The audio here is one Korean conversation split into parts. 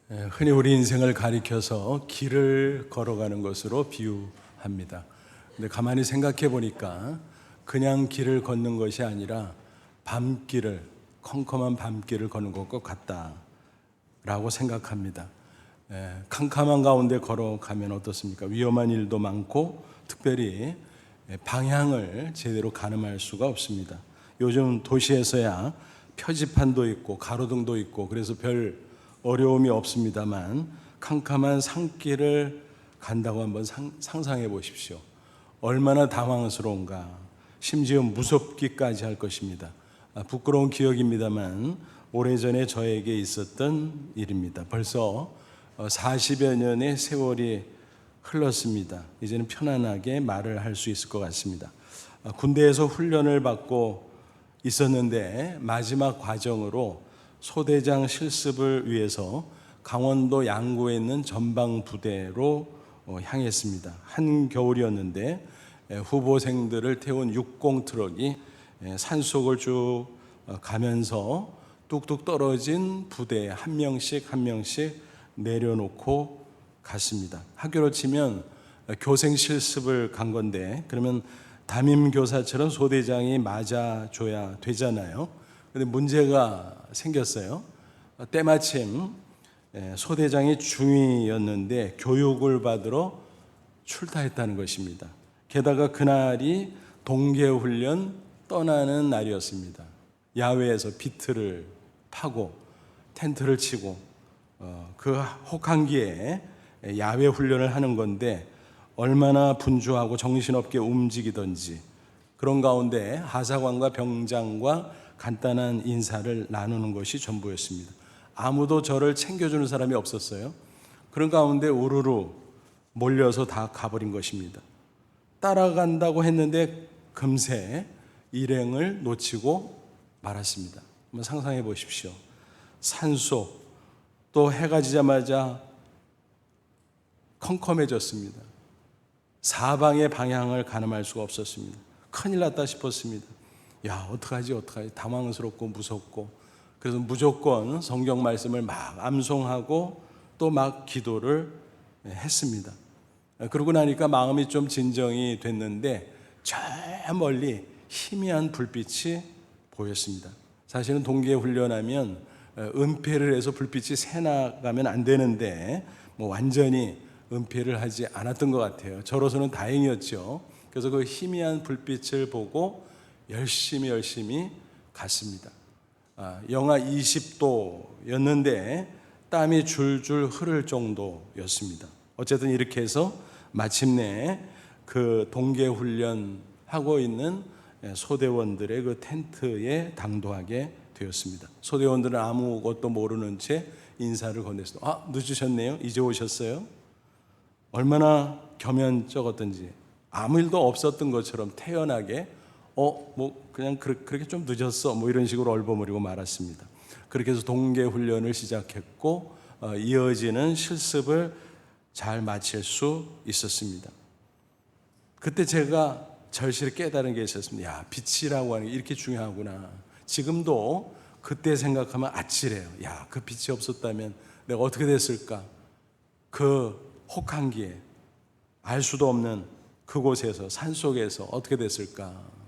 흔히 우리 인생을 가리켜서 길을 걸어가는 것으로 비유합니다. 근데 가만히 생각해 보니까 그냥 길을 걷는 것이 아니라 밤길을, 컴컴한 밤길을 걷는 것과 같다라고 생각합니다. 캄캄한 가운데 걸어가면 어떻습니까? 위험한 일도 많고 특별히 방향을 제대로 가늠할 수가 없습니다. 요즘 도시에서야 표지판도 있고 가로등도 있고 그래서 별 어려움이 없습니다만 캄캄한 산길을 간다고 한번 상상해 보십시오. 얼마나 당황스러운가, 심지어 무섭기까지 할 것입니다. 부끄러운 기억입니다만 오래전에 저에게 있었던 일입니다. 벌써 40여 년의 세월이 흘렀습니다. 이제는 편안하게 말을 할 수 있을 것 같습니다. 군대에서 훈련을 받고 있었는데 마지막 과정으로 소대장 실습을 위해서 강원도 양구에 있는 전방부대로 향했습니다. 한겨울이었는데 후보생들을 태운 60 트럭이 산속을 쭉 가면서 뚝뚝 떨어진 부대에 한 명씩 내려놓고 갔습니다. 학교로 치면 교생 실습을 간 건데 그러면 담임교사처럼 소대장이 맞아줘야 되잖아요. 그런데 문제가 생겼어요. 때마침 소대장이 중위였는데 교육을 받으러 출타했다는 것입니다. 게다가 그날이 동계훈련 떠나는 날이었습니다. 야외에서 비트를 파고 텐트를 치고 그 혹한기에 야외 훈련을 하는 건데 얼마나 분주하고 정신없게 움직이던지 그런 가운데 하사관과 병장과 간단한 인사를 나누는 것이 전부였습니다. 아무도 저를 챙겨주는 사람이 없었어요. 그런 가운데 우르르 몰려서 다 가버린 것입니다. 따라간다고 했는데 금세 일행을 놓치고 말았습니다. 한번 상상해 보십시오. 산속 또 해가 지자마자 컴컴해졌습니다. 사방의 방향을 가늠할 수가 없었습니다. 큰일 났다 싶었습니다. 야, 어떡하지? 당황스럽고 무섭고 그래서 무조건 성경 말씀을 막 암송하고 또 막 기도를 했습니다. 그러고 나니까 마음이 좀 진정이 됐는데 저 멀리 희미한 불빛이 보였습니다. 사실은 동계 훈련하면 은폐를 해서 불빛이 새나가면 안 되는데 완전히 은폐를 하지 않았던 것 같아요. 저로서는 다행이었죠. 그래서 그 희미한 불빛을 보고 열심히 갔습니다. 영하 20도였는데 땀이 줄줄 흐를 정도였습니다. 어쨌든 이렇게 해서 마침내 그 동계훈련 하고 있는 소대원들의 그 텐트에 당도하게 되었습니다. 소대원들은 아무것도 모르는 채 인사를 건넸습니다. 늦으셨네요. 이제 오셨어요? 얼마나 겸연쩍었던지 아무 일도 없었던 것처럼 태연하게 그냥 그렇게 좀 늦었어 이런 식으로 얼버무리고 말았습니다. 그렇게 해서 동계훈련을 시작했고 이어지는 실습을 잘 마칠 수 있었습니다. 그때 제가 절실히 깨달은 게 있었습니다. 야, 빛이라고 하는 게 이렇게 중요하구나. 지금도 그때 생각하면 아찔해요. 야, 그 빛이 없었다면 내가 어떻게 됐을까? 그 혹한기에 알 수도 없는 그곳에서 산속에서 어떻게 됐을까?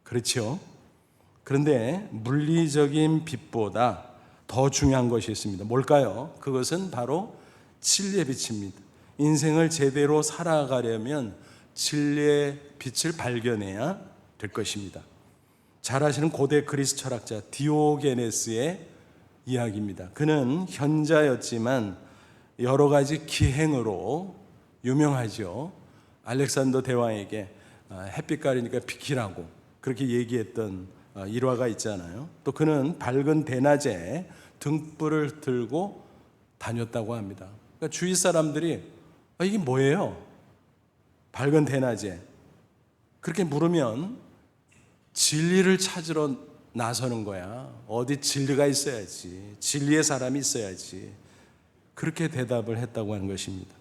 그렇죠? 그런데 물리적인 빛보다 더 중요한 것이 있습니다. 뭘까요? 그것은 바로 진리의 빛입니다. 인생을 제대로 살아가려면 진리의 빛을 발견해야 될 것입니다. 잘 아시는 고대 그리스 철학자 디오게네스의 이야기입니다. 그는 현자였지만 여러 가지 기행으로 유명하죠. 알렉산더 대왕에게 햇빛 가리니까 비키라고 그렇게 얘기했던 일화가 있잖아요. 또 그는 밝은 대낮에 등불을 들고 다녔다고 합니다. 그러니까 주위 사람들이 이게 뭐예요? 밝은 대낮에 그렇게 물으면 진리를 찾으러 나서는 거야. 어디 진리가 있어야지. 진리의 사람이 있어야지. 그렇게 대답을 했다고 하는 것입니다.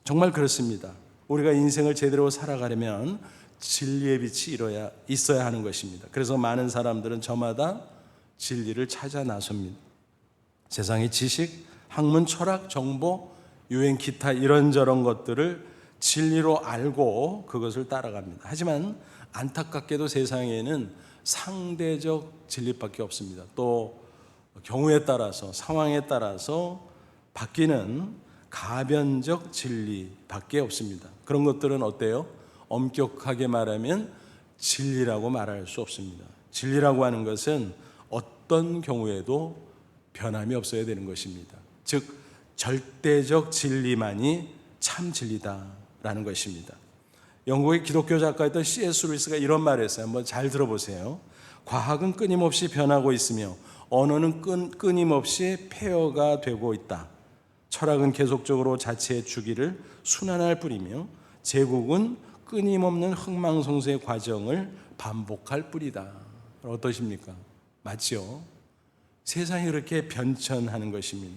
정말 그렇습니다. 우리가 인생을 제대로 살아가려면 진리의 빛이 있어야 하는 것입니다. 그래서 많은 사람들은 저마다 진리를 찾아 나섭니다. 세상의 지식, 학문, 철학, 정보, 유행, 기타 이런저런 것들을 진리로 알고 그것을 따라갑니다. 하지만 안타깝게도 세상에는 상대적 진리밖에 없습니다. 또 경우에 따라서, 상황에 따라서 바뀌는 가변적 진리밖에 없습니다. 그런 것들은 어때요? 엄격하게 말하면 진리라고 말할 수 없습니다. 진리라고 하는 것은 어떤 경우에도 변함이 없어야 되는 것입니다. 즉 절대적 진리만이 참 진리다라는 것입니다. 영국의 기독교 작가였던 C.S. 루이스가 이런 말을 했어요. 한번 잘 들어보세요. 과학은 끊임없이 변하고 있으며 언어는 끊임없이 폐허가 되고 있다. 철학은 계속적으로 자체의 주기를 순환할 뿐이며 제국은 끊임없는 흥망성쇠의 과정을 반복할 뿐이다. 어떠십니까? 맞죠? 세상이 그렇게 변천하는 것입니다.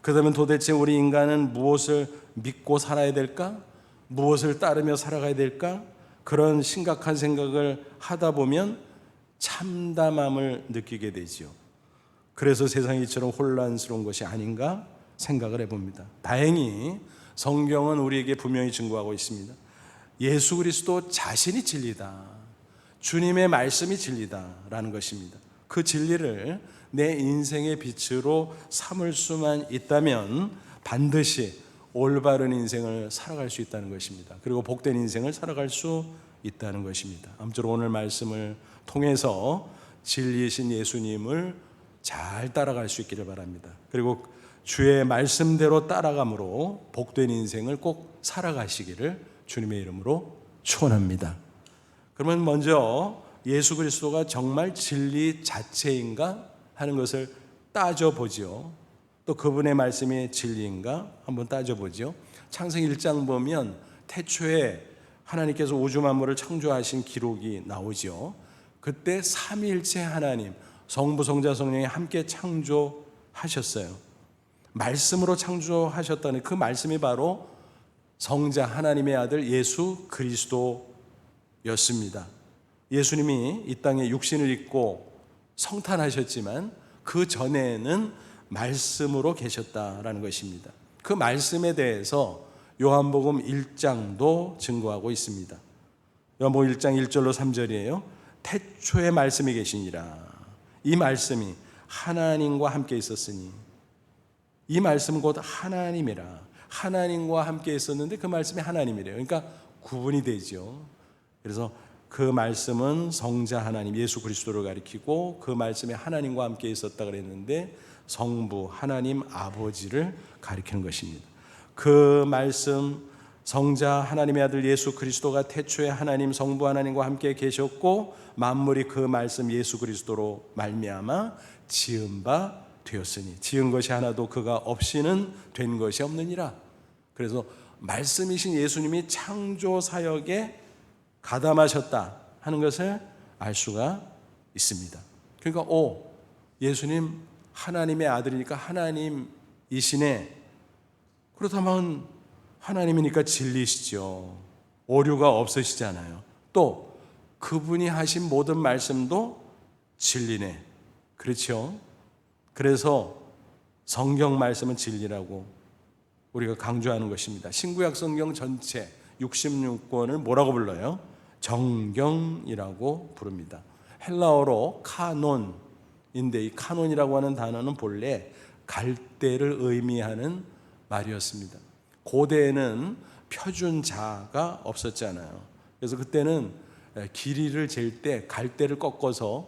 그러면 도대체 우리 인간은 무엇을 믿고 살아야 될까? 무엇을 따르며 살아가야 될까? 그런 심각한 생각을 하다 보면 참담함을 느끼게 되지요. 그래서 세상이 이처럼 혼란스러운 것이 아닌가 생각을 해봅니다. 다행히 성경은 우리에게 분명히 증거하고 있습니다. 예수 그리스도 자신이 진리다. 주님의 말씀이 진리다라는 것입니다. 그 진리를 내 인생의 빛으로 삼을 수만 있다면 반드시 올바른 인생을 살아갈 수 있다는 것입니다. 그리고 복된 인생을 살아갈 수 있다는 것입니다. 아무쪼록 오늘 말씀을 통해서 진리이신 예수님을 잘 따라갈 수 있기를 바랍니다. 그리고 주의 말씀대로 따라감으로 복된 인생을 꼭 살아가시기를 주님의 이름으로 축원합니다. 그러면 먼저 예수 그리스도가 정말 진리 자체인가 하는 것을 따져보죠. 또 그분의 말씀이 진리인가 한번 따져보죠. 창세기 1장 보면 태초에 하나님께서 우주 만물을 창조하신 기록이 나오죠. 그때 삼위일체 하나님, 성부, 성자, 성령이 함께 창조하셨어요. 말씀으로 창조하셨다는 그 말씀이 바로 성자 하나님의 아들 예수 그리스도였습니다. 예수님이 이 땅에 육신을 입고 성탄하셨지만 그 전에는 말씀으로 계셨다라는 것입니다. 그 말씀에 대해서 요한복음 1장도 증거하고 있습니다. 요한복음 1장 1절로 3절이에요. 태초에 말씀이 계시니라. 이 말씀이 하나님과 함께 있었으니 이 말씀은 곧 하나님이라. 하나님과 함께 있었는데 그 말씀이 하나님이래요. 그러니까 구분이 되죠. 그래서 그 말씀은 성자 하나님 예수 그리스도를 가리키고 그 말씀에 하나님과 함께 있었다 그랬는데 성부 하나님 아버지를 가리키는 것입니다. 그 말씀 성자 하나님의 아들 예수 그리스도가 태초에 하나님 성부 하나님과 함께 계셨고 만물이 그 말씀 예수 그리스도로 말미암아 지은 바 되었으니 지은 것이 하나도 그가 없이는 된 것이 없느니라. 그래서 말씀이신 예수님이 창조 사역에 가담하셨다 하는 것을 알 수가 있습니다. 그러니까 예수님 하나님의 아들이니까 하나님이시네. 그렇다면 하나님이니까 진리시죠. 오류가 없으시잖아요. 또 그분이 하신 모든 말씀도 진리네. 그렇죠? 그래서 성경 말씀은 진리라고 우리가 강조하는 것입니다. 신구약 성경 전체 66권을 뭐라고 불러요? 정경이라고 부릅니다. 헬라어로 카논인데 이 카논이라고 하는 단어는 본래 갈대를 의미하는 말이었습니다. 고대에는 표준자가 없었잖아요. 그래서 그때는 길이를 잴 때 갈대를 꺾어서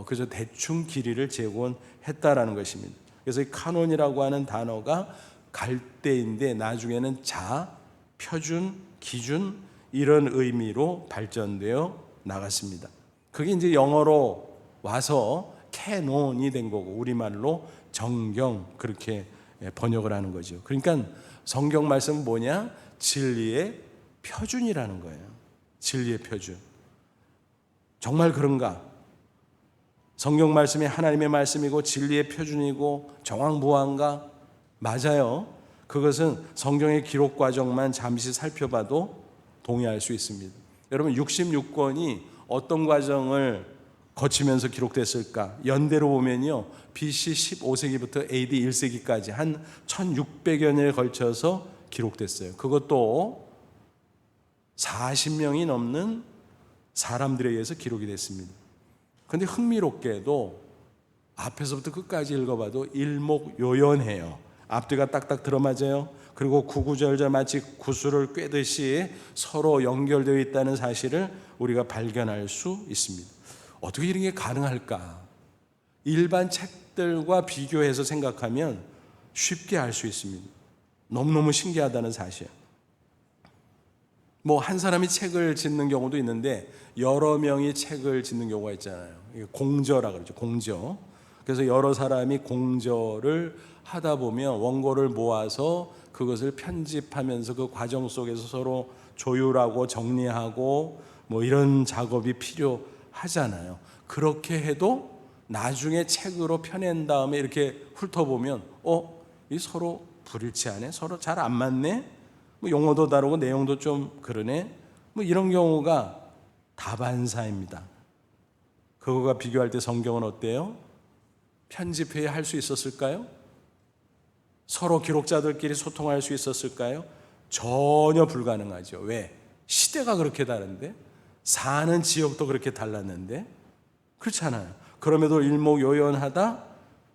그저 대충 길이를 재곤 했다라는 것입니다. 그래서 이 카논이라고 하는 단어가 갈대인데 나중에는 자, 표준, 기준 이런 의미로 발전되어 나갔습니다. 그게 이제 영어로 와서 캐논이 된 거고 우리말로 정경 그렇게 번역을 하는 거죠. 그러니까 성경 말씀은 뭐냐? 진리의 표준이라는 거예요. 진리의 표준. 정말 그런가? 성경 말씀이 하나님의 말씀이고 진리의 표준이고 정황부화인가? 맞아요. 그것은 성경의 기록 과정만 잠시 살펴봐도 동의할 수 있습니다. 여러분 66권이 어떤 과정을 거치면서 기록됐을까? 연대로 보면요, BC 15세기부터 AD 1세기까지 한 1600여 년에 걸쳐서 기록됐어요. 그것도 40명이 넘는 사람들에 의해서 기록이 됐습니다. 그런데 흥미롭게도 앞에서부터 끝까지 읽어봐도 일목요연해요. 앞뒤가 딱딱 들어맞아요. 그리고 구구절절 마치 구슬을 꿰듯이 서로 연결되어 있다는 사실을 우리가 발견할 수 있습니다. 어떻게 이런 게 가능할까? 일반 책들과 비교해서 생각하면 쉽게 알 수 있습니다. 너무너무 신기하다는 사실. 뭐 한 사람이 책을 짓는 경우도 있는데 여러 명이 책을 짓는 경우가 있잖아요. 공저라 그러죠. 공저. 그래서 여러 사람이 공저를 하다 보면 원고를 모아서 그것을 편집하면서 그 과정 속에서 서로 조율하고 정리하고 뭐 이런 작업이 필요하잖아요. 그렇게 해도 나중에 책으로 펴낸 다음에 이렇게 훑어보면 이 서로 불일치하네, 서로 잘 안 맞네, 뭐 용어도 다르고 내용도 좀 그러네, 뭐 이런 경우가 다반사입니다. 그거가 비교할 때 성경은 어때요? 편집해야 할 수 있었을까요? 서로 기록자들끼리 소통할 수 있었을까요? 전혀 불가능하죠. 왜? 시대가 그렇게 다른데, 사는 지역도 그렇게 달랐는데, 그렇잖아요. 그럼에도 일목요연하다,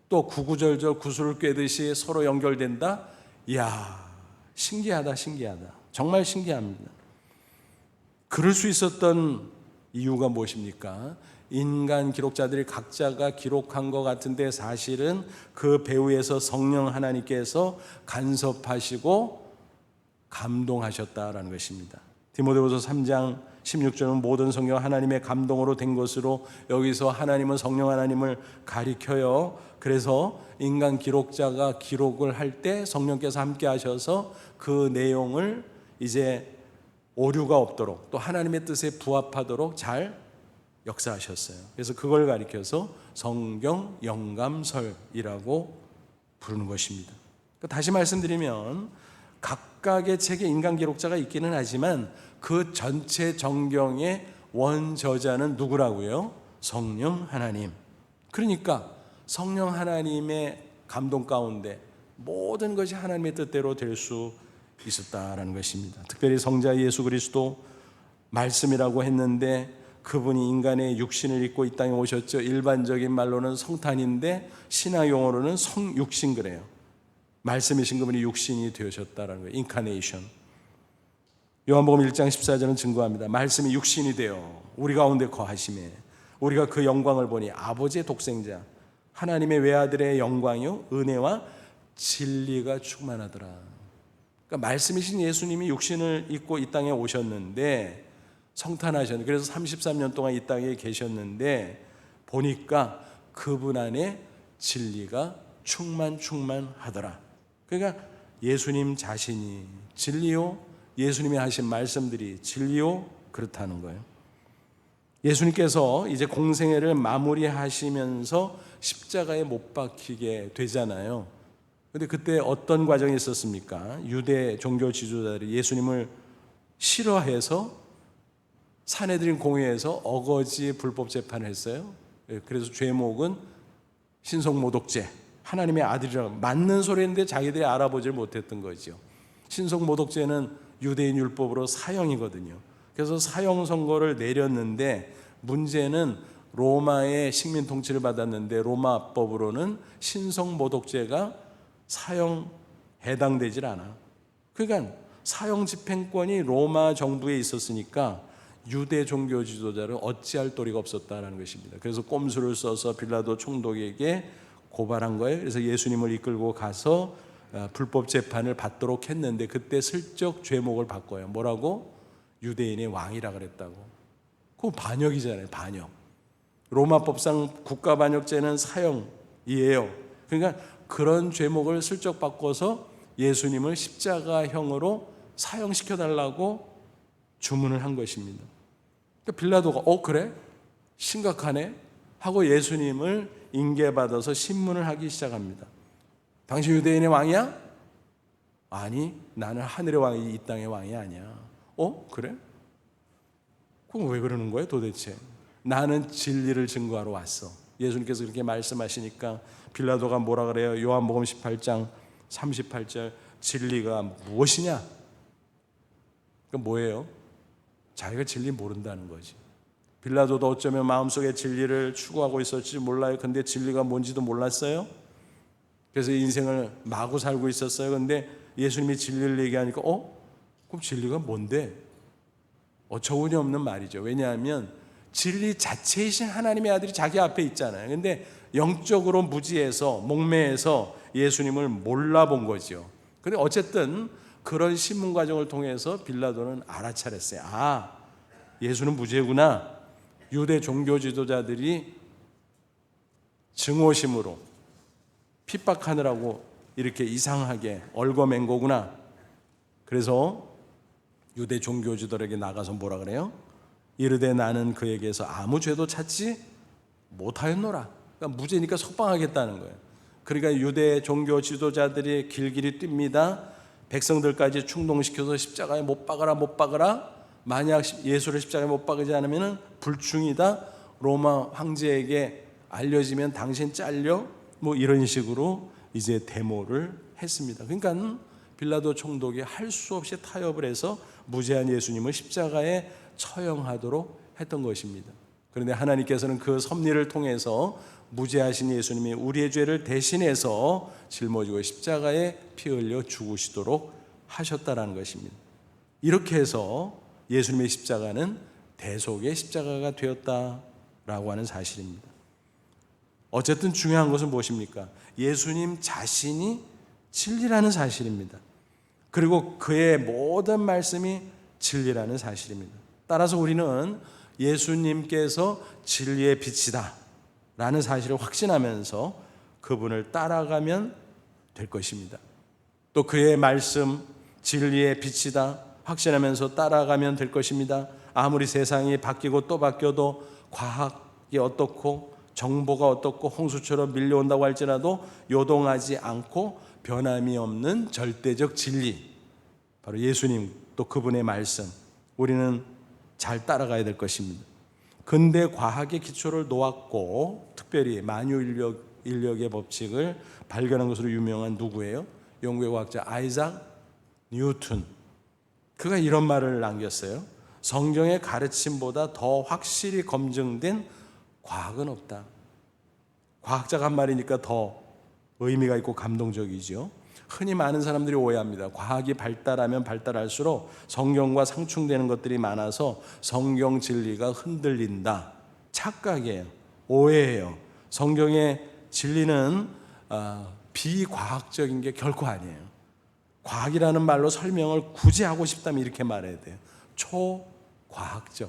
또 구구절절 구슬을 꿰듯이 서로 연결된다. 이야, 신기하다, 신기하다. 정말 신기합니다. 그럴 수 있었던 이유가 무엇입니까? 인간 기록자들이 각자가 기록한 것 같은데 사실은 그 배후에서 성령 하나님께서 간섭하시고 감동하셨다라는 것입니다. 디모데후서 3장 16절은 모든 성경 하나님의 감동으로 된 것으로, 여기서 하나님은 성령 하나님을 가리켜요. 그래서 인간 기록자가 기록을 할 때 성령께서 함께 하셔서 그 내용을 이제 오류가 없도록 또 하나님의 뜻에 부합하도록 잘 역사하셨어요. 그래서 그걸 가리켜서 성경 영감설이라고 부르는 것입니다. 다시 말씀드리면 각각의 책에 인간 기록자가 있기는 하지만 그 전체 정경의 원저자는 누구라고요? 성령 하나님. 그러니까 성령 하나님의 감동 가운데 모든 것이 하나님의 뜻대로 될 수 있었다라는 것입니다. 특별히 성자 예수 그리스도 말씀이라고 했는데 그분이 인간의 육신을 입고 이 땅에 오셨죠. 일반적인 말로는 성탄인데 신학 용어로는 성육신 그래요. 말씀이신 그분이 육신이 되셨다라는 거예요. 인카네이션. 요한복음 1장 14절은 증거합니다. 말씀이 육신이 되어 우리 가운데 거하심에 우리가 그 영광을 보니 아버지의 독생자 하나님의 외아들의 영광이요 은혜와 진리가 충만하더라. 그러니까 말씀이신 예수님이 육신을 입고 이 땅에 오셨는데 성탄하셨는데, 그래서 33년 동안 이 땅에 계셨는데 보니까 그분 안에 진리가 충만하더라. 그러니까 예수님 자신이 진리요, 예수님이 하신 말씀들이 진리요, 그렇다는 거예요. 예수님께서 이제 공생애를 마무리하시면서 십자가에 못 박히게 되잖아요. 그런데 그때 어떤 과정이 있었습니까? 유대 종교 지도자들이 예수님을 싫어해서 사내들인 공회에서 어거지 불법 재판을 했어요. 그래서 죄목은 신성모독죄, 하나님의 아들이라고 맞는 소리인데 자기들이 알아보질 못했던 거죠. 신성모독죄는 유대인 율법으로 사형이거든요. 그래서 사형 선고를 내렸는데 문제는 로마의 식민 통치를 받았는데 로마법으로는 신성모독죄가 사형 해당되질 않아. 그러니까 사형 집행권이 로마 정부에 있었으니까 유대 종교 지도자를 어찌할 도리가 없었다는 것입니다. 그래서 꼼수를 써서 빌라도 총독에게 고발한 거예요. 그래서 예수님을 이끌고 가서 불법 재판을 받도록 했는데 그때 슬쩍 죄목을 바꿔요. 뭐라고? 유대인의 왕이라 그랬다고. 그거 반역이잖아요. 반역. 로마법상 국가반역죄는 사형이에요. 그러니까 그런 죄목을 슬쩍 바꿔서 예수님을 십자가형으로 사형시켜달라고 주문을 한 것입니다. 그러니까 빌라도가 그래? 심각하네? 하고 예수님을 인계받아서 신문을 하기 시작합니다. 당신 유대인의 왕이야? 아니, 나는 하늘의 왕이 이 땅의 왕이 아니야. 그래? 그럼 왜 그러는 거야 도대체? 나는 진리를 증거하러 왔어. 예수님께서 그렇게 말씀하시니까 빌라도가 뭐라 그래요? 요한복음 18장 38절, 진리가 무엇이냐? 그 뭐예요? 자기가 진리 모른다는 거지. 빌라도도 어쩌면 마음속에 진리를 추구하고 있었지 몰라요. 근데 진리가 뭔지도 몰랐어요. 그래서 인생을 마구 살고 있었어요. 근데 예수님이 진리를 얘기하니까 그럼 진리가 뭔데? 어처구니 없는 말이죠. 왜냐하면 진리 자체이신 하나님의 아들이 자기 앞에 있잖아요. 근데 영적으로 무지해서 목매해서 예수님을 몰라본 거죠. 근데 어쨌든 그런 신문 과정을 통해서 빌라도는 알아차렸어요. 예수는 무죄구나. 유대 종교 지도자들이 증오심으로 핍박하느라고 이렇게 이상하게 얽어맨 거구나. 그래서 유대 종교 지도자에게 나가서 뭐라 그래요? 이르되 나는 그에게서 아무 죄도 찾지 못하였노라. 그러니까 무죄니까 석방하겠다는 거예요. 그러니까 유대 종교 지도자들이 길길이 뜁니다. 백성들까지 충동시켜서 십자가에 못 박으라. 만약 예수를 십자가에 못 박지 않으면 불충이다. 로마 황제에게 알려지면 당신 잘려. 이런 식으로 이제 데모를 했습니다. 그러니까 빌라도 총독이 할 수 없이 타협을 해서 무죄한 예수님을 십자가에 처형하도록 했던 것입니다. 그런데 하나님께서는 그 섭리를 통해서 무죄하신 예수님이 우리의 죄를 대신해서 짊어지고 십자가에 피 흘려 죽으시도록 하셨다라는 것입니다. 이렇게 해서 예수님의 십자가는 대속의 십자가가 되었다라고 하는 사실입니다. 어쨌든 중요한 것은 무엇입니까? 예수님 자신이 진리라는 사실입니다. 그리고 그의 모든 말씀이 진리라는 사실입니다. 따라서 우리는 예수님께서 진리의 빛이다 라는 사실을 확신하면서 그분을 따라가면 될 것입니다. 또 그의 말씀 진리의 빛이다 확신하면서 따라가면 될 것입니다. 아무리 세상이 바뀌고 또 바뀌어도 과학이 어떻고 정보가 어떻고 홍수처럼 밀려온다고 할지라도 요동하지 않고 변함이 없는 절대적 진리, 바로 예수님 또 그분의 말씀, 우리는 잘 따라가야 될 것입니다. 근대 과학의 기초를 놓았고 특별히 만유인력의 법칙을 발견한 것으로 유명한 누구예요? 영국의 과학자 아이작 뉴턴. 그가 이런 말을 남겼어요. 성경의 가르침보다 더 확실히 검증된 과학은 없다. 과학자가 한 말이니까 더 의미가 있고 감동적이죠. 흔히 많은 사람들이 오해합니다. 과학이 발달하면 발달할수록 성경과 상충되는 것들이 많아서 성경 진리가 흔들린다. 착각이에요. 오해예요. 성경의 진리는 비과학적인 게 결코 아니에요. 과학이라는 말로 설명을 굳이 하고 싶다면 이렇게 말해야 돼요. 초과학적.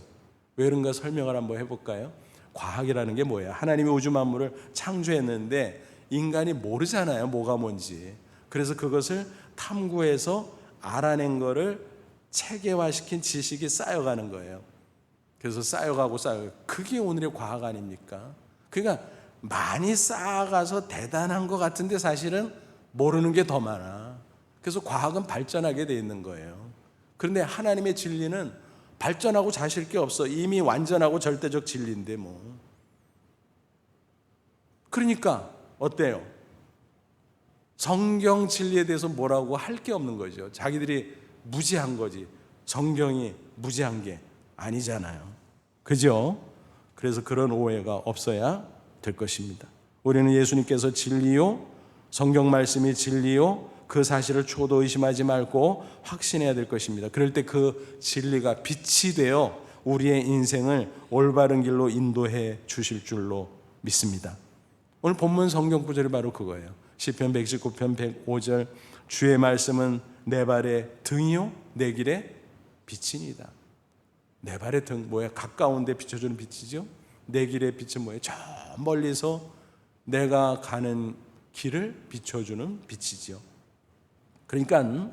왜 그런가 설명을 한번 해볼까요? 과학이라는 게 뭐예요? 하나님이 우주 만물을 창조했는데 인간이 모르잖아요. 뭐가 뭔지. 그래서 그것을 탐구해서 알아낸 거를 체계화시킨 지식이 쌓여가는 거예요. 그래서 쌓여가고 그게 오늘의 과학 아닙니까? 그러니까 많이 쌓아가서 대단한 것 같은데 사실은 모르는 게 더 많아. 그래서 과학은 발전하게 돼 있는 거예요. 그런데 하나님의 진리는 발전하고 자실 게 없어. 이미 완전하고 절대적 진리인데 뭐. 그러니까 어때요? 성경 진리에 대해서 뭐라고 할 게 없는 거죠. 자기들이 무지한 거지. 성경이 무지한 게 아니잖아요. 그죠? 그래서 그런 오해가 없어야 될 것입니다. 우리는 예수님께서 진리요, 성경 말씀이 진리요, 그 사실을 초도 의심하지 말고 확신해야 될 것입니다. 그럴 때 그 진리가 빛이 되어 우리의 인생을 올바른 길로 인도해 주실 줄로 믿습니다. 오늘 본문 성경 구절이 바로 그거예요. 시편 119편 105절, 주의 말씀은 내 발의 등이요 내 길의 빛이니이다. 내 발의 등 뭐야? 가까운 데 비춰주는 빛이죠. 내 길의 빛은 뭐예요? 저 멀리서 내가 가는 길을 비춰주는 빛이죠. 그러니까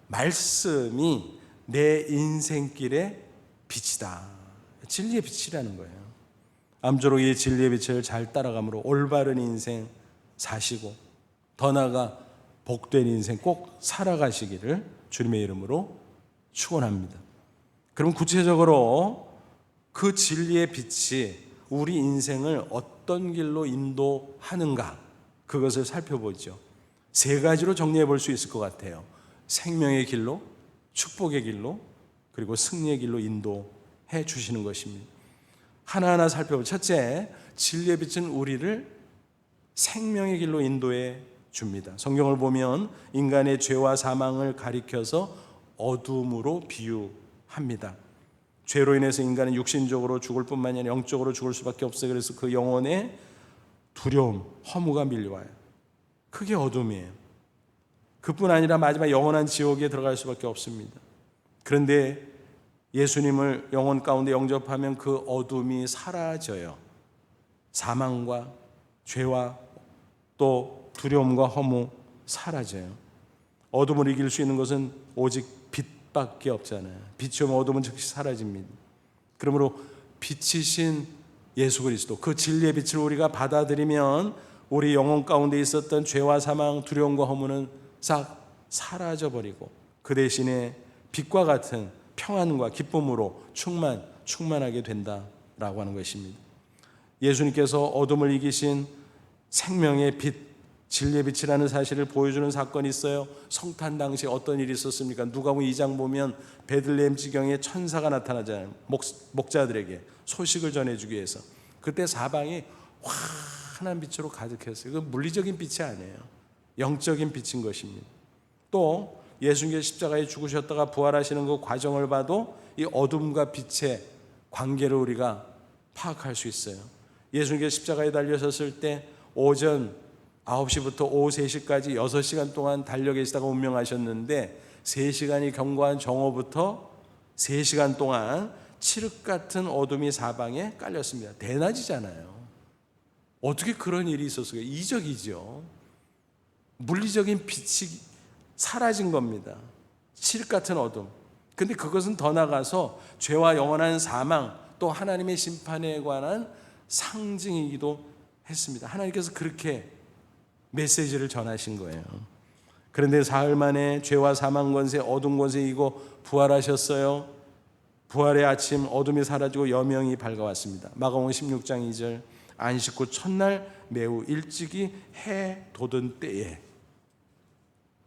말씀이 내 인생길의 빛이다. 진리의 빛이라는 거예요. 암쪼록 이 진리의 빛을 잘 따라감으로 올바른 인생 사시고 더 나아가 복된 인생 꼭 살아가시기를 주님의 이름으로 축원합니다. 그럼 구체적으로 그 진리의 빛이 우리 인생을 어떤 길로 인도하는가, 그것을 살펴보죠. 세 가지로 정리해 볼 수 있을 것 같아요. 생명의 길로, 축복의 길로, 그리고 승리의 길로 인도해 주시는 것입니다. 하나하나 살펴보죠. 첫째, 진리의 빛은 우리를 생명의 길로 인도해 줍니다. 성경을 보면 인간의 죄와 사망을 가리켜서 어둠으로 비유합니다. 죄로 인해서 인간은 육신적으로 죽을 뿐만 아니라 영적으로 죽을 수밖에 없어요. 그래서 그 영혼에 두려움, 허무가 밀려와요. 그게 어둠이에요. 그뿐 아니라 마지막 영원한 지옥에 들어갈 수밖에 없습니다. 그런데 예수님을 영혼 가운데 영접하면 그 어둠이 사라져요. 사망과 죄와 또 두려움과 허무 사라져요. 어둠을 이길 수 있는 것은 오직 빛밖에 없잖아요. 빛이 오면 어둠은 즉시 사라집니다. 그러므로 빛이신 예수 그리스도, 그 진리의 빛을 우리가 받아들이면 우리 영혼 가운데 있었던 죄와 사망, 두려움과 허무는 싹 사라져버리고 그 대신에 빛과 같은 평안과 기쁨으로 충만하게 된다라고 하는 것입니다. 예수님께서 어둠을 이기신 생명의 빛, 진리의 빛이라는 사실을 보여주는 사건이 있어요. 성탄 당시 어떤 일이 있었습니까? 누가복음 2장 보면 베들레헴 지경에 천사가 나타나잖아요. 목자들에게 소식을 전해주기 위해서. 그때 사방이 환한 빛으로 가득했어요. 그건 물리적인 빛이 아니에요. 영적인 빛인 것입니다. 또 예수님께서 십자가에 죽으셨다가 부활하시는 그 과정을 봐도 이 어둠과 빛의 관계를 우리가 파악할 수 있어요. 예수님께서 십자가에 달려섰을 때 오전 9시부터 오후 3시까지 6시간 동안 달려 계시다가 운명하셨는데 3시간이 경과한 정오부터 3시간 동안 칠흑 같은 어둠이 사방에 깔렸습니다. 대낮이잖아요. 어떻게 그런 일이 있었어요? 이적이죠. 물리적인 빛이 사라진 겁니다. 칠흑 같은 어둠. 근데 그것은 더 나가서 죄와 영원한 사망, 또 하나님의 심판에 관한 상징이기도 했습니다. 하나님께서 그렇게 메시지를 전하신 거예요. 그런데 사흘 만에 죄와 사망 권세, 어둠 권세 이고 부활하셨어요. 부활의 아침 어둠이 사라지고 여명이 밝아왔습니다. 마가복음 16장 2절, 안식 후 첫날 매우 일찍이 해 돋은 때에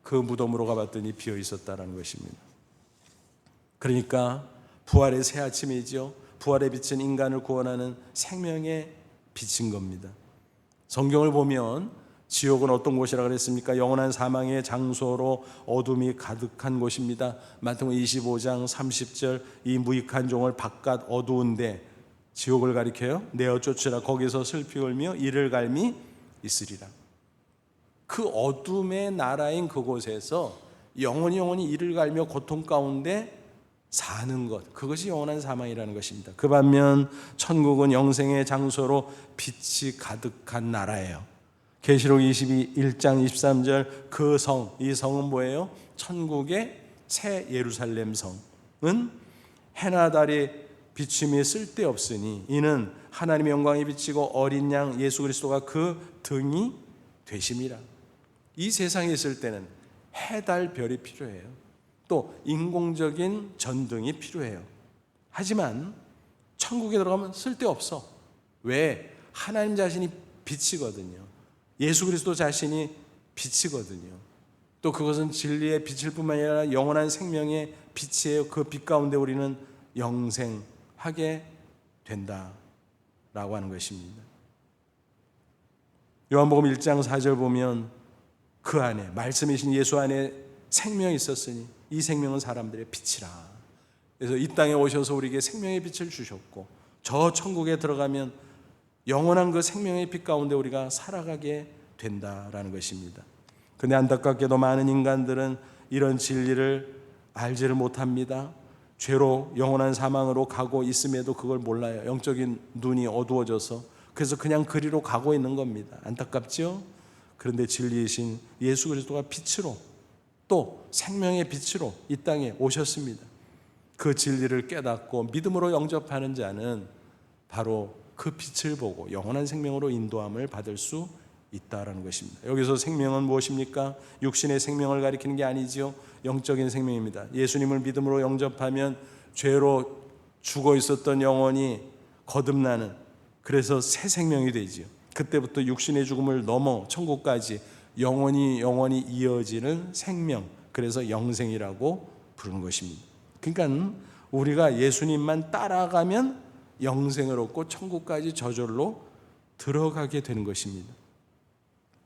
그 무덤으로 가봤더니 비어 있었다라는 것입니다. 그러니까 부활의 새 아침이죠. 부활의 빛은 인간을 구원하는 생명의 빛인 겁니다. 성경을 보면 지옥은 어떤 곳이라 그랬습니까? 영원한 사망의 장소로 어둠이 가득한 곳입니다. 마태복음 25장 30절, 이 무익한 종을 바깥 어두운데, 지옥을 가리켜요. 내어 쫓으라. 거기서 슬피 울며 이를 갈미 있으리라. 그 어둠의 나라인 그곳에서 영원히 이를 갈며 고통 가운데 사는 것, 그것이 영원한 사망이라는 것입니다. 그 반면 천국은 영생의 장소로 빛이 가득한 나라예요. 계시록 21장 23절, 그 성, 이 성은 뭐예요? 천국의 새 예루살렘 성은 해나 달이 비춤이 쓸데없으니 이는 하나님의 영광이 비치고 어린 양 예수 그리스도가 그 등이 되심이라. 이 세상에 있을 때는 해, 달, 별이 필요해요. 또 인공적인 전등이 필요해요. 하지만 천국에 들어가면 쓸데없어. 왜? 하나님 자신이 빛이거든요. 예수 그리스도 자신이 빛이거든요. 또 그것은 진리의 빛일 뿐만 아니라 영원한 생명의 빛이에요. 그 빛 가운데 우리는 영생하게 된다라고 하는 것입니다. 요한복음 1장 4절 보면 그 안에 말씀이신 예수 안에 생명이 있었으니 이 생명은 사람들의 빛이라. 그래서 이 땅에 오셔서 우리에게 생명의 빛을 주셨고 저 천국에 들어가면 영원한 그 생명의 빛 가운데 우리가 살아가게 된다라는 것입니다. 그런데 안타깝게도 많은 인간들은 이런 진리를 알지를 못합니다. 죄로 영원한 사망으로 가고 있음에도 그걸 몰라요. 영적인 눈이 어두워져서. 그래서 그냥 그리로 가고 있는 겁니다. 안타깝죠? 그런데 진리이신 예수 그리스도가 빛으로 또 생명의 빛으로 이 땅에 오셨습니다. 그 진리를 깨닫고 믿음으로 영접하는 자는 바로 그 빛을 보고 영원한 생명으로 인도함을 받을 수 있다라는 것입니다. 여기서 생명은 무엇입니까? 육신의 생명을 가리키는 게 아니죠. 영적인 생명입니다. 예수님을 믿음으로 영접하면 죄로 죽어 있었던 영혼이 거듭나는, 그래서 새 생명이 되지요. 그때부터 육신의 죽음을 넘어 천국까지 영원히 이어지는 생명, 그래서 영생이라고 부르는 것입니다. 그러니까 우리가 예수님만 따라가면 영생을 얻고 천국까지 저절로 들어가게 되는 것입니다.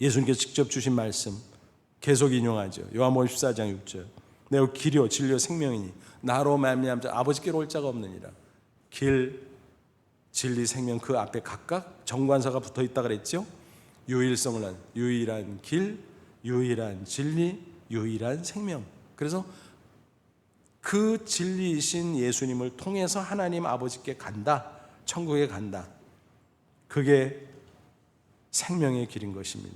예수님께서 직접 주신 말씀 계속 인용하죠. 요한복음 14장 6절. 내가 길이요 진리요 생명이니 나로 말미암아 아버지께로 올 자가 없느니라. 길, 진리, 생명, 그 앞에 각각 정관사가 붙어 있다 그랬죠. 유일성을 한 유일한 길, 유일한 진리, 유일한 생명. 그래서 그 진리이신 예수님을 통해서 하나님 아버지께 간다, 천국에 간다. 그게 생명의 길인 것입니다.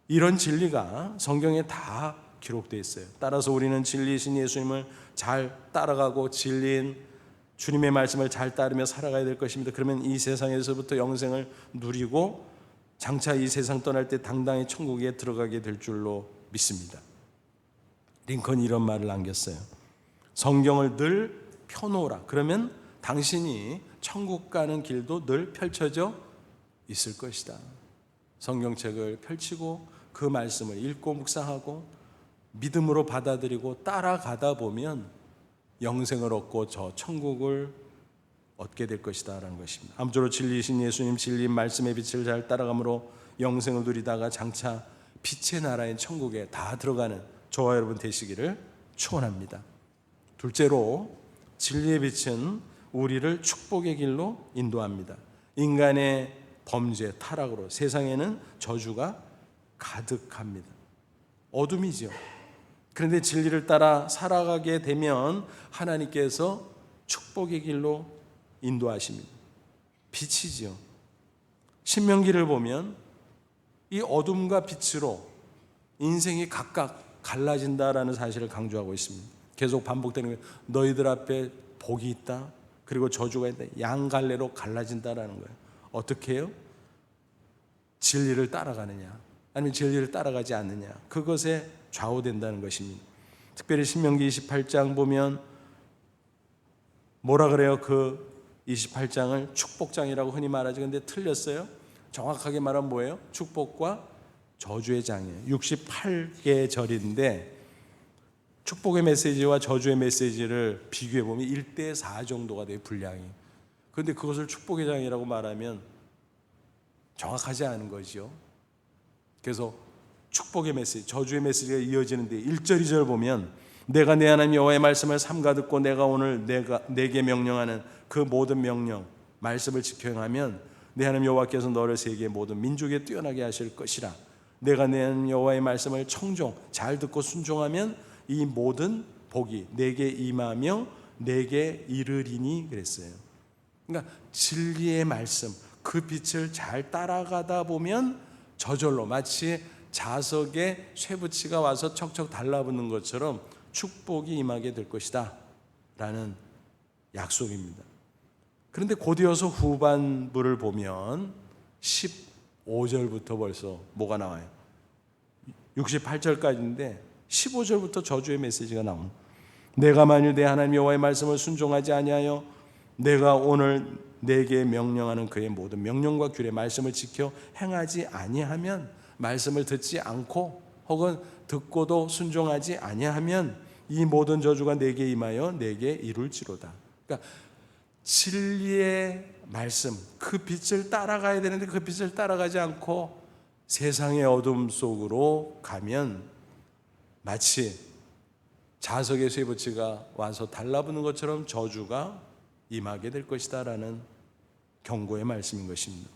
이런 진리가 성경에 다 기록되어 있어요. 따라서 우리는 진리이신 예수님을 잘 따라가고 진리인 주님의 말씀을 잘 따르며 살아가야 될 것입니다. 그러면 이 세상에서부터 영생을 누리고 장차 이 세상 떠날 때 당당히 천국에 들어가게 될 줄로 믿습니다. 링컨이 이런 말을 남겼어요. 성경을 늘 펴놓으라. 그러면 당신이 천국 가는 길도 늘 펼쳐져 있을 것이다. 성경책을 펼치고 그 말씀을 읽고 묵상하고 믿음으로 받아들이고 따라가다 보면 영생을 얻고 저 천국을 얻게 될 것이다 라는 것입니다. 아무쪼록 진리이신 예수님 진리인 말씀의 빛을 잘 따라감으로 영생을 누리다가 장차 빛의 나라인 천국에 다 들어가는 저와 여러분 되시기를 축원합니다. 둘째로 진리의 빛은 우리를 축복의 길로 인도합니다. 인간의 범죄, 타락으로 세상에는 저주가 가득합니다. 어둠이죠. 그런데 진리를 따라 살아가게 되면 하나님께서 축복의 길로 인도하십니다. 빛이죠. 신명기를 보면 이 어둠과 빛으로 인생이 각각 갈라진다라는 사실을 강조하고 있습니다. 계속 반복되는 거예요. 너희들 앞에 복이 있다. 그리고 저주가 있다. 양갈래로 갈라진다라는 거예요. 어떻게 해요? 진리를 따라가느냐 아니면 진리를 따라가지 않느냐, 그것에 좌우된다는 것입니다. 특별히 신명기 28장 보면 뭐라 그래요? 그 28장을 축복장이라고 흔히 말하죠. 근데 틀렸어요. 정확하게 말하면 뭐예요? 축복과 저주의 장이에요. 68개 절인데 축복의 메시지와 저주의 메시지를 비교해 보면 1대4 정도가 돼요, 분량이. 그런데 그것을 축복의 장이라고 말하면 정확하지 않은 거죠. 그래서 축복의 메시지, 저주의 메시지가 이어지는데 1절 2절 보면 내가 내 하나님 여호와의 말씀을 삼가 듣고 내가 오늘 내게 명령하는 그 모든 명령 말씀을 지켜 행하면 내 하나님 여호와께서 너를 세계의 모든 민족에 뛰어나게 하실 것이라. 내가 내 하나님 여호와의 말씀을 청종 잘 듣고 순종하면 이 모든 복이 내게 임하며 내게 이르리니 그랬어요. 그러니까 진리의 말씀, 그 빛을 잘 따라가다 보면 저절로 마치 자석에 쇠붙이가 와서 척척 달라붙는 것처럼 축복이 임하게 될 것이다 라는 약속입니다. 그런데 곧이어서 후반부를 보면 15절부터 벌써 뭐가 나와요? 68절까지인데 15절부터 저주의 메시지가 나옵니다. 내가 만일 내 하나님 여호와의 말씀을 순종하지 아니하여 내가 오늘 내게 명령하는 그의 모든 명령과 규례 말씀을 지켜 행하지 아니하면, 말씀을 듣지 않고 혹은 듣고도 순종하지 아니하면 이 모든 저주가 내게 임하여 내게 이룰지로다. 그러니까 진리의 말씀, 그 빛을 따라가야 되는데 그 빛을 따라가지 않고 세상의 어둠 속으로 가면 마치 자석의 쇠붙이가 와서 달라붙는 것처럼 저주가 임하게 될 것이다 라는 경고의 말씀인 것입니다.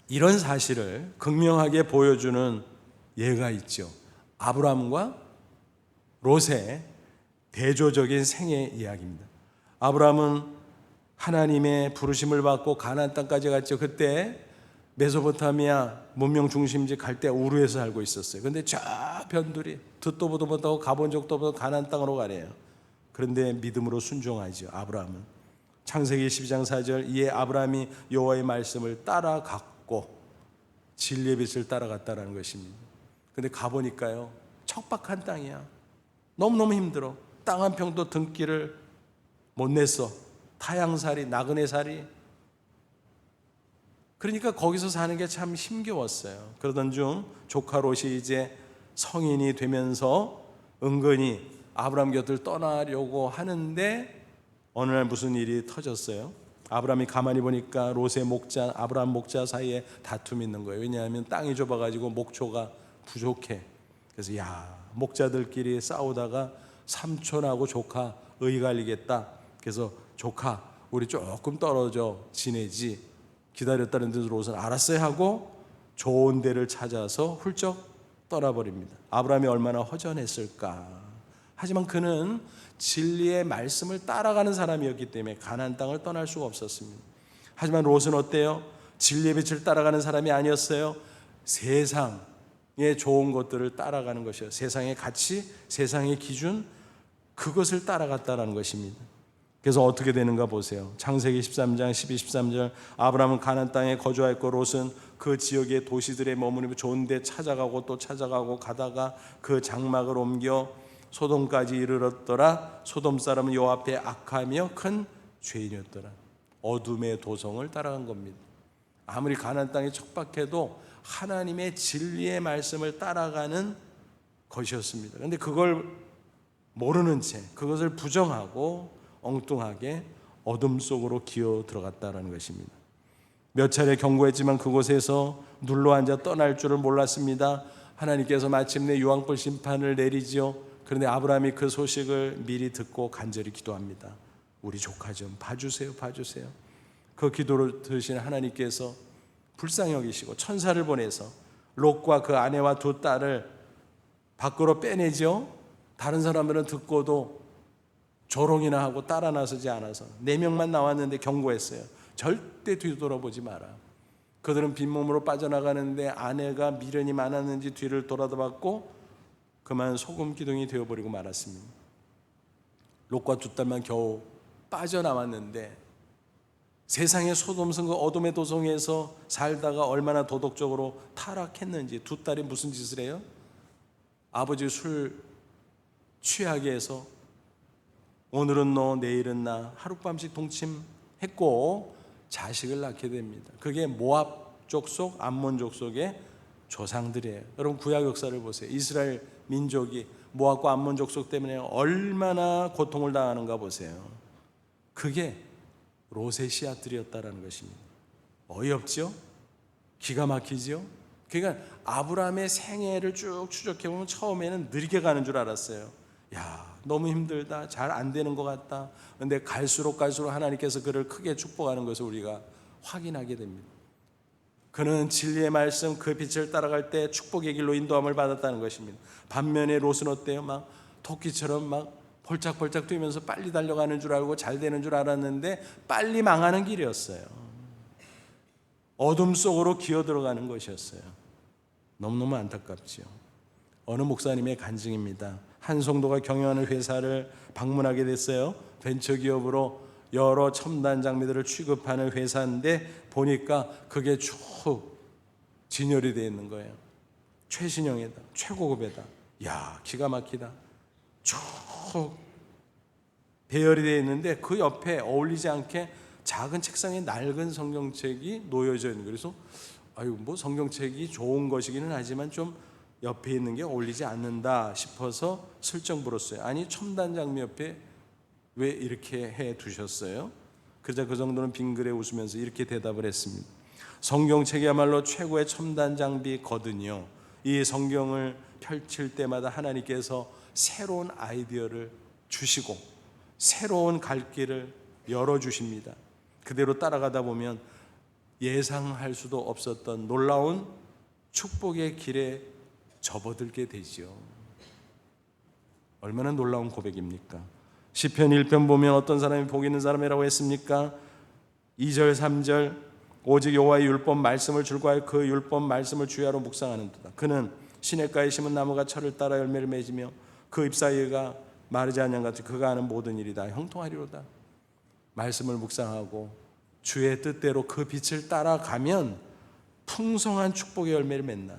이런 사실을 극명하게 보여주는 예가 있죠. 아브라함과 롯의 대조적인 생애 이야기입니다. 아브라함은 하나님의 부르심을 받고 가나안 땅까지 갔죠. 그때 메소포타미아 문명 중심지 갈대 우르에서 살고 있었어요. 그런데 저 변두리 듣도 보도 못하고 가본 적도 없는 가나안 땅으로 가래요. 그런데 믿음으로 순종하죠. 아브라함은 창세기 12장 4절 이에 아브라함이 여호와의 말씀을 따라갔고 진리의 빛을 따라갔다라는 것입니다. 그런데 가보니까요, 척박한 땅이야. 너무너무 힘들어. 땅 한 평도 등기를 못 냈어. 타향살이, 나그네살이. 그러니까 거기서 사는 게 참 힘겨웠어요. 그러던 중 조카 롯이 이제 성인이 되면서 은근히 아브라함 곁을 떠나려고 하는데 어느 날 무슨 일이 터졌어요. 아브라함이 가만히 보니까 롯의 목자, 아브라함 목자 사이에 다툼이 있는 거예요. 왜냐하면 땅이 좁아가지고 목초가 부족해. 그래서 목자들끼리 싸우다가 삼촌하고 조카 의 갈리겠다. 그래서 조카 우리 조금 떨어져 지내지. 기다렸다는 듯 롯은 알았어요 하고 좋은 데를 찾아서 훌쩍 떠나버립니다. 아브라함이 얼마나 허전했을까. 하지만 그는 진리의 말씀을 따라가는 사람이었기 때문에 가나안 땅을 떠날 수가 없었습니다. 하지만 롯은 어때요? 진리의 빛을 따라가는 사람이 아니었어요. 세상의 좋은 것들을 따라가는 것이요, 세상의 가치, 세상의 기준, 그것을 따라갔다는 것입니다. 그래서 어떻게 되는가 보세요. 창세기 13장 12, 13절 아브라함은 가나안 땅에 거주하였고 롯은 그 지역의 도시들에 머무르며 좋은 데 찾아가고 또 찾아가고 가다가 그 장막을 옮겨 소돔까지 이르렀더라. 소돔 사람은 여호와 앞에 악하며 큰 죄인이었더라. 어둠의 도성을 따라간 겁니다. 아무리 가나안 땅이 척박해도 하나님의 진리의 말씀을 따라가는 것이었습니다. 그런데 그걸 모르는 채 그것을 부정하고 엉뚱하게 어둠 속으로 기어 들어갔다는 것입니다. 몇 차례 경고했지만 그곳에서 눌러앉아 떠날 줄을 몰랐습니다. 하나님께서 마침내 유황불 심판을 내리지요. 그런데 아브라함이 그 소식을 미리 듣고 간절히 기도합니다. 우리 조카 좀 봐주세요, 봐주세요. 그 기도를 들으신 하나님께서 불쌍히 여기시고 천사를 보내서 롯과 그 아내와 두 딸을 밖으로 빼내죠. 다른 사람들은 듣고도 조롱이나 하고 따라 나서지 않아서 4명만 나왔는데 경고했어요. 절대 뒤돌아보지 마라. 그들은 빈몸으로 빠져나가는데 아내가 미련이 많았는지 뒤를 돌아봤고 그만 소금 기둥이 되어버리고 말았습니다. 롯과 두 딸만 겨우 빠져나왔는데 세상의 소돔성과 어둠의 도성에서 살다가 얼마나 도덕적으로 타락했는지 두 딸이 무슨 짓을 해요? 아버지 술 취하게 해서 오늘은 너 내일은 나 하룻밤씩 동침했고 자식을 낳게 됩니다. 그게 모압 족속, 암몬 족속의 조상들이에요. 여러분 구약 역사를 보세요. 이스라엘 민족이 모압과 암몬 족속 때문에 얼마나 고통을 당하는가 보세요. 그게 롯의 씨앗들이었다라는 것입니다. 어이없죠? 기가 막히죠? 그러니까 아브라함의 생애를 쭉 추적해보면 처음에는 느리게 가는 줄 알았어요. 너무 힘들다, 잘 안 되는 것 같다. 그런데 갈수록 하나님께서 그를 크게 축복하는 것을 우리가 확인하게 됩니다. 그는 진리의 말씀, 그 빛을 따라갈 때 축복의 길로 인도함을 받았다는 것입니다. 반면에 롯은 어때요? 막 토끼처럼 막 폴짝폴짝 뛰면서 빨리 달려가는 줄 알고 잘 되는 줄 알았는데 빨리 망하는 길이었어요. 어둠 속으로 기어 들어가는 것이었어요. 너무너무 안타깝지요. 어느 목사님의 간증입니다. 한 성도가 경영하는 회사를 방문하게 됐어요. 벤처기업으로 여러 첨단 장비들을 취급하는 회사인데 보니까 그게 쭉 진열이 되어 있는 거예요. 최신형이다, 최고급이다. 기가 막히다. 쭉 배열이 되어 있는데 그 옆에 어울리지 않게 작은 책상에 낡은 성경책이 놓여져 있는 거예요. 그래서 성경책이 좋은 것이기는 하지만 좀 옆에 있는 게 어울리지 않는다 싶어서 슬쩍 물었어요. 아니 첨단 장비 옆에 왜 이렇게 해 두셨어요? 그러자 그 정도는 빙그레 웃으면서 이렇게 대답을 했습니다. 성경책이야말로 최고의 첨단 장비거든요. 이 성경을 펼칠 때마다 하나님께서 새로운 아이디어를 주시고 새로운 갈 길을 열어주십니다. 그대로 따라가다 보면 예상할 수도 없었던 놀라운 축복의 길에 접어들게 되죠. 얼마나 놀라운 고백입니까? 시편 1편 보면 어떤 사람이 복 있는 사람이라고 했습니까? 2절 3절 오직 여호와의 율법 말씀을 즐거워하여 그 율법 말씀을 주야로 묵상하는 도다. 그는 시냇가에 심은 나무가 철을 따라 열매를 맺으며 그 잎사귀가 마르지 않는 같이 그가 하는 모든 일이 다 형통하리로다. 말씀을 묵상하고 주의 뜻대로 그 빛을 따라가면 풍성한 축복의 열매를 맺나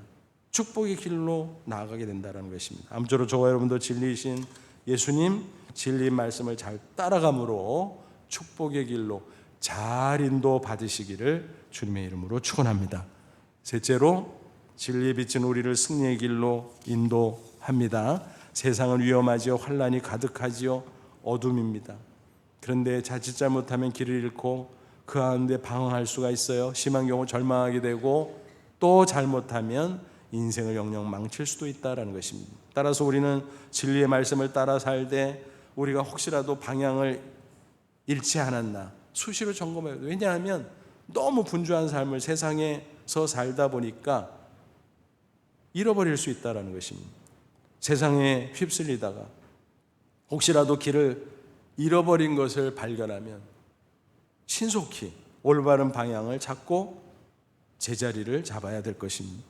축복의 길로 나아가게 된다는 것입니다. 아무쪼록 저와 여러분도 진리이신 예수님 진리 말씀을 잘 따라감으로 축복의 길로 잘 인도받으시기를 주님의 이름으로 축원합니다. 셋째로 진리의 빛은 우리를 승리의 길로 인도합니다. 세상은 위험하지요, 환난이 가득하지요, 어둠입니다. 그런데 자칫 잘못하면 길을 잃고 그 가운데 방황할 수가 있어요. 심한 경우 절망하게 되고 또 잘못하면 인생을 영영 망칠 수도 있다는 것입니다. 따라서 우리는 진리의 말씀을 따라 살되 우리가 혹시라도 방향을 잃지 않았나 수시로 점검해요. 왜냐하면 너무 분주한 삶을 세상에서 살다 보니까 잃어버릴 수 있다는 것입니다. 세상에 휩쓸리다가 혹시라도 길을 잃어버린 것을 발견하면 신속히 올바른 방향을 찾고 제자리를 잡아야 될 것입니다.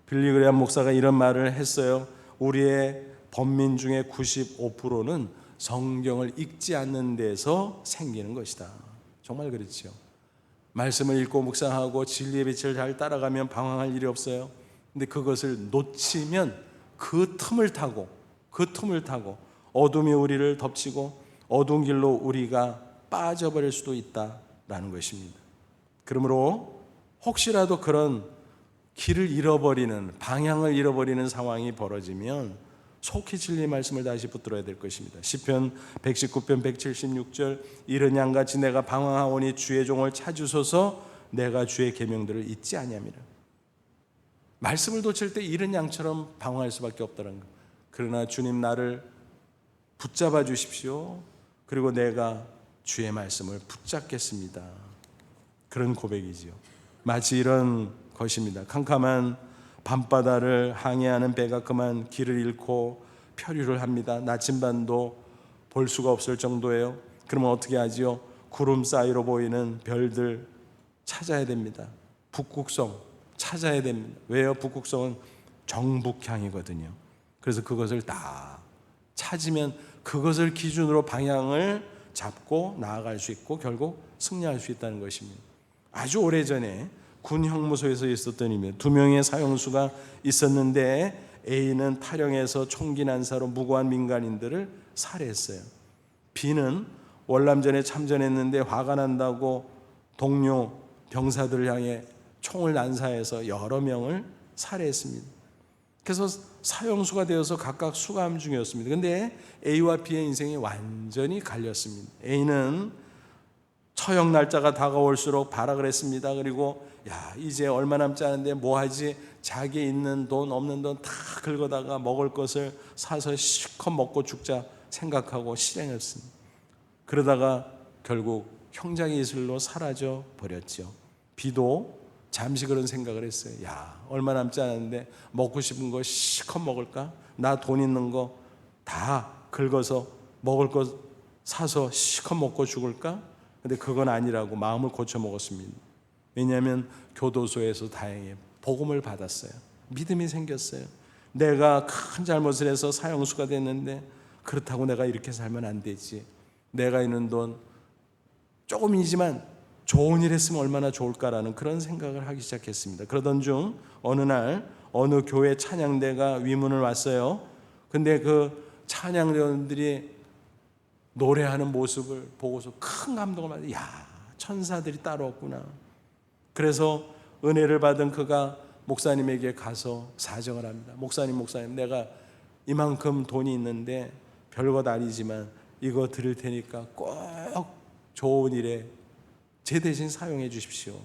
빌리 그레이엄 목사가 이런 말을 했어요. 우리의 범민 중에 95%는 성경을 읽지 않는 데서 생기는 것이다. 정말 그렇죠. 말씀을 읽고 묵상하고 진리의 빛을 잘 따라가면 방황할 일이 없어요. 근데 그것을 놓치면 그 틈을 타고 어둠이 우리를 덮치고 어두운 길로 우리가 빠져버릴 수도 있다라는 것입니다. 그러므로 혹시라도 그런 길을 잃어버리는, 방향을 잃어버리는 상황이 벌어지면 속히 진리의 말씀을 다시 붙들어야 될 것입니다. 시편 119편 176절 이른 양같이 내가 방황하오니 주의 종을 찾으소서 내가 주의 계명들을 잊지 아니함이라. 말씀을 놓칠 때 이른 양처럼 방황할 수밖에 없다는 것. 그러나 주님 나를 붙잡아 주십시오. 그리고 내가 주의 말씀을 붙잡겠습니다. 그런 고백이지요. 마치 이런 것입니다. 캄캄한 밤바다를 항해하는 배가 그만 길을 잃고 표류를 합니다. 나침반도 볼 수가 없을 정도예요. 그러면 어떻게 하지요? 구름 사이로 보이는 별들 찾아야 됩니다. 북극성 찾아야 됩니다. 왜요? 북극성은 정북향이거든요. 그래서 그것을 다 찾으면 그것을 기준으로 방향을 잡고 나아갈 수 있고 결국 승리할 수 있다는 것입니다. 아주 오래전에 군 형무소에서 있었던 일입니다. 2명의 사형수가 있었는데 A는 탈영해서 총기 난사로 무고한 민간인들을 살해했어요. B는 월남전에 참전했는데 화가 난다고 동료 병사들을 향해 총을 난사해서 여러 명을 살해했습니다. 그래서 사형수가 되어서 각각 수감 중이었습니다. 그런데 A와 B의 인생이 완전히 갈렸습니다. A는 처형 날짜가 다가올수록 발악을 했습니다. 그리고 이제 얼마 남지 않은데 뭐하지? 자기 있는 돈 없는 돈 다 긁어다가 먹을 것을 사서 실컷 먹고 죽자 생각하고 실행했습니다. 그러다가 결국 형장의 이슬로 사라져 버렸죠. B도 잠시 그런 생각을 했어요. 얼마 남지 않았는데 먹고 싶은 거 실컷 먹을까? 나 돈 있는 거 다 긁어서 먹을 거 사서 실컷 먹고 죽을까? 근데 그건 아니라고 마음을 고쳐 먹었습니다. 왜냐하면 교도소에서 다행히 복음을 받았어요. 믿음이 생겼어요. 내가 큰 잘못을 해서 사형수가 됐는데 그렇다고 내가 이렇게 살면 안 되지. 내가 있는 돈 조금이지만 좋은 일 했으면 얼마나 좋을까라는 그런 생각을 하기 시작했습니다. 그러던 중 어느 날 어느 교회 찬양대가 위문을 왔어요. 근데 그 찬양대원들이 노래하는 모습을 보고서 큰 감동을 받아요. 천사들이 따로 없구나. 그래서 은혜를 받은 그가 목사님에게 가서 사정을 합니다. 목사님 내가 이만큼 돈이 있는데 별것 아니지만 이거 드릴 테니까 꼭 좋은 일에 제 대신 사용해 주십시오.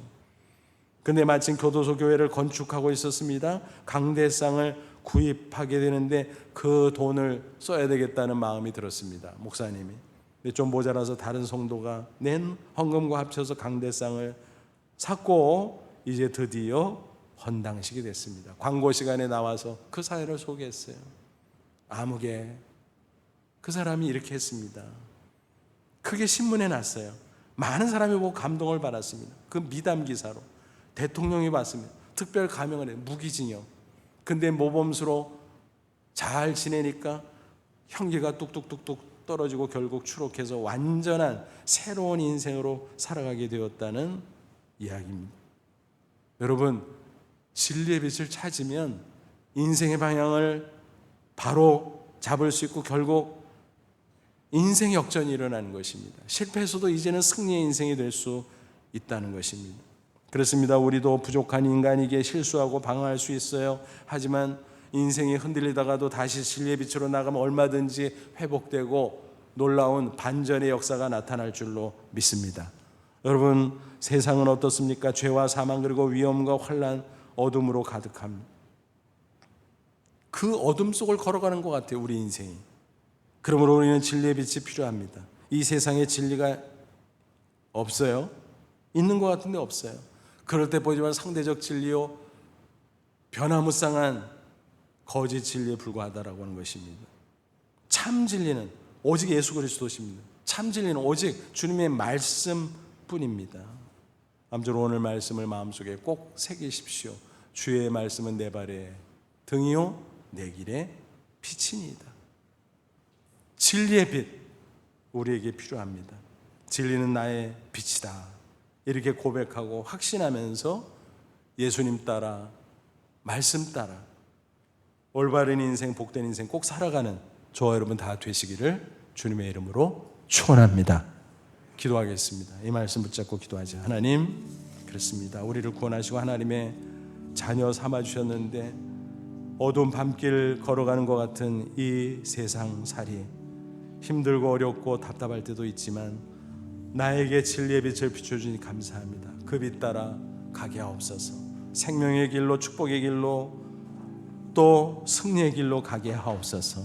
근데 마침 교도소 교회를 건축하고 있었습니다. 강대상을 구입하게 되는데 그 돈을 써야 되겠다는 마음이 들었습니다. 목사님이. 근데 좀 모자라서 다른 성도가 낸 헌금과 합쳐서 강대상을 샀고 이제 드디어 헌당식이 됐습니다. 광고 시간에 나와서 그 사연을 소개했어요. 아무개 그 사람이 이렇게 했습니다. 크게 신문에 났어요. 많은 사람이 보고 감동을 받았습니다. 그 미담 기사로 대통령이 봤습니다. 특별 감형을 해요. 무기징역. 근데 모범수로 잘 지내니까 형기가 뚝뚝뚝뚝 떨어지고 결국 추록해서 완전한 새로운 인생으로 살아가게 되었다는 이야기입니다. 여러분, 진리의 빛을 찾으면 인생의 방향을 바로 잡을 수 있고 결국 인생 역전이 일어나는 것입니다. 실패해서도 이제는 승리의 인생이 될 수 있다는 것입니다. 그렇습니다. 우리도 부족한 인간이기에 실수하고 방황할 수 있어요. 하지만 인생이 흔들리다가도 다시 진리의 빛으로 나가면 얼마든지 회복되고 놀라운 반전의 역사가 나타날 줄로 믿습니다. 여러분, 세상은 어떻습니까? 죄와 사망 그리고 위험과 환난, 어둠으로 가득합니다. 그 어둠 속을 걸어가는 것 같아요, 우리 인생이. 그러므로 우리는 진리의 빛이 필요합니다. 이 세상에 진리가 없어요? 있는 것 같은데 없어요. 그럴 때 보지만 상대적 진리요, 변화무쌍한 거짓 진리에 불과하다라고 하는 것입니다. 참 진리는 오직 예수 그리스도십니다. 참 진리는 오직 주님의 말씀뿐입니다. 아무쪼록 오늘 말씀을 마음속에 꼭 새기십시오. 주의 말씀은 내 발의 등이요 내 길의 빛이니이다. 진리의 빛 우리에게 필요합니다. 진리는 나의 빛이다. 이렇게 고백하고 확신하면서 예수님 따라, 말씀 따라 올바른 인생, 복된 인생 꼭 살아가는 저와 여러분 다 되시기를 주님의 이름으로 축원합니다. 기도하겠습니다. 이 말씀 붙잡고 기도하죠. 하나님, 그렇습니다. 우리를 구원하시고 하나님의 자녀 삼아주셨는데 어두운 밤길 걸어가는 것 같은 이 세상살이 힘들고 어렵고 답답할 때도 있지만 나에게 진리의 빛을 비춰주니 감사합니다. 그 빛 따라 가게 하옵소서. 생명의 길로, 축복의 길로, 또 승리의 길로 가게 하옵소서.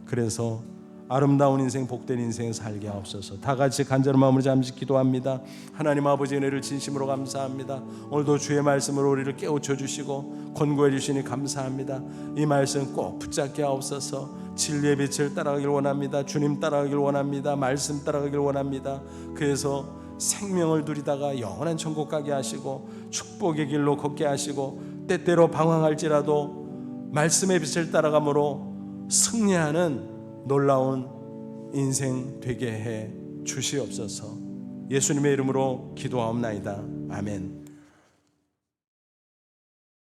그래서 아름다운 인생, 복된 인생 살게 하옵소서. 다 같이 간절한 마음으로 잠시 기도합니다. 하나님 아버지, 은혜를 진심으로 감사합니다. 오늘도 주의 말씀으로 우리를 깨우쳐 주시고 권고해 주시니 감사합니다. 이 말씀 꼭 붙잡게 하옵소서. 진리의 빛을 따라가길 원합니다. 주님 따라가길 원합니다. 말씀 따라가길 원합니다. 그래서 생명을 누리다가 영원한 천국 가게 하시고 축복의 길로 걷게 하시고 때때로 방황할지라도 말씀의 빛을 따라감으로 승리하는 놀라운 인생 되게 해 주시옵소서. 예수님의 이름으로 기도하옵나이다. 아멘.